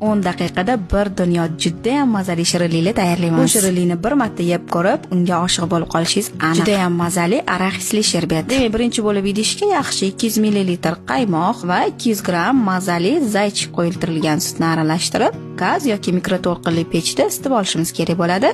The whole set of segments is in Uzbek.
10 daqiqada bir dunyo juda ham mazali shirinlikni tayyorlaymiz. Bu shirinlikni bir marta yeb ko'rib, unga oshiq bo'lib qolishingiz aniq. Juda ham mazali araxisli sherbet. Demak, birinchi bo'lib idishga yaxshi 200 ml qaymoq va 200 gram mazali zaychik qo'yiltirilgan sutni aralashtirib, gaz yoki mikroto'lqinli pechda isitib olishimiz kerak bo'ladi.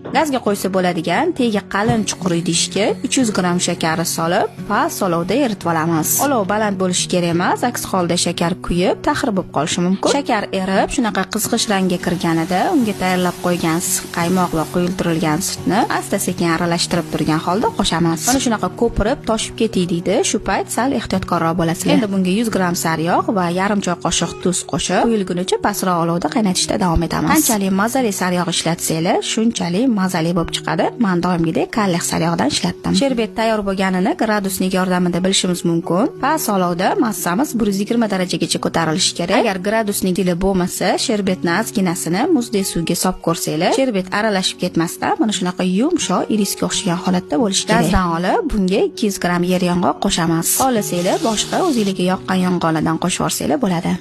Gazga qo'ysa bo'ladigan tegi qalin chuqur idishga 300 gram shakarni solib, past olovda eritib olamiz. Olov baland bo'lishi kerak emas, aks holda shakar kuyib, taxir bo'lib qolishi mumkin. Shakar erib, shunaqa qizg'ish rangga kirganida unga tayyorlab qo'ygan qaymoq va quyiltirilgan sutni asta-sekin aralashtirib turgan holda qo'shamiz. Mana shunaqa ko'pirib, toshib ketaydi. Shu payt sal ehtiyotkorroq bo'lasizlar. Endi bunga 100 gram sariyog' va yarim choy qoshiq tuz qo'shib, quyilgunicha pastroq olovda qaynatishda davom etamiz. Qanchalik mazali sariyog' ishlatsanglar, shunchalik mazali bo'lib chiqadi. Men doimgidek qalliq sariyog'dan ishlatdim. Sherbet tayyor bo'lganini gradusnik yordamida bilishimiz mumkin. Past olovda massamiz 120 darajagacha ko'tarilishi kerak. Agar gradusnik tili bo'lmasa, sherbetni ozginasini muzdek suvga solib ko'rsanglar, sherbet aralashib ketmasdan mana shunaqa yumshoq iriska o'xshagan holatda bo'lishi kerak. Gazdan olib, bunga 200 gram yer yong'oq qo'shamiz. Xohlasanglar boshqa o'zingizga yoqqan yong'oqlardan qo'shib yuborsanglar bo'ladi.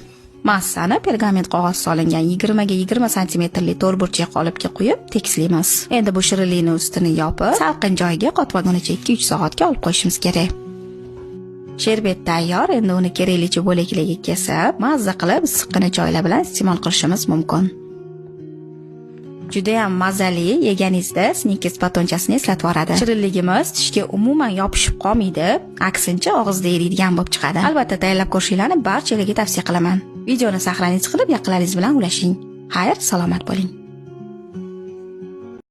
Massani pergament qog'oz solingan 20 ga 20 santimetrli to'rtburchak qolipga quyib tekislaymiz. Endi bu shirinlikni ustini yopib, salqin joyga qotmagunicha 2-3 soatga olib qo'yishimiz kerak. Sherbet tayyor. Endi uni keraklicha bo'laklarga kesib, mazza qilib issiqqina choylar bilan iste'mol qilishimiz mumkin. Juda ham mazali, yeganingizda Snickers batonchasini eslatib yuboradi. Shirinligimiz tishga umuman yopishib qolmaydi, aksincha og'izda eriydigan bo'lib chiqadi. Albatta tayyorlab ko'rishinglarni barchalarga tavsiya qilaman. Videoni saqlanib qilib, yaqinlaringiz bilan ulashing. Xayr, salomat bo'ling.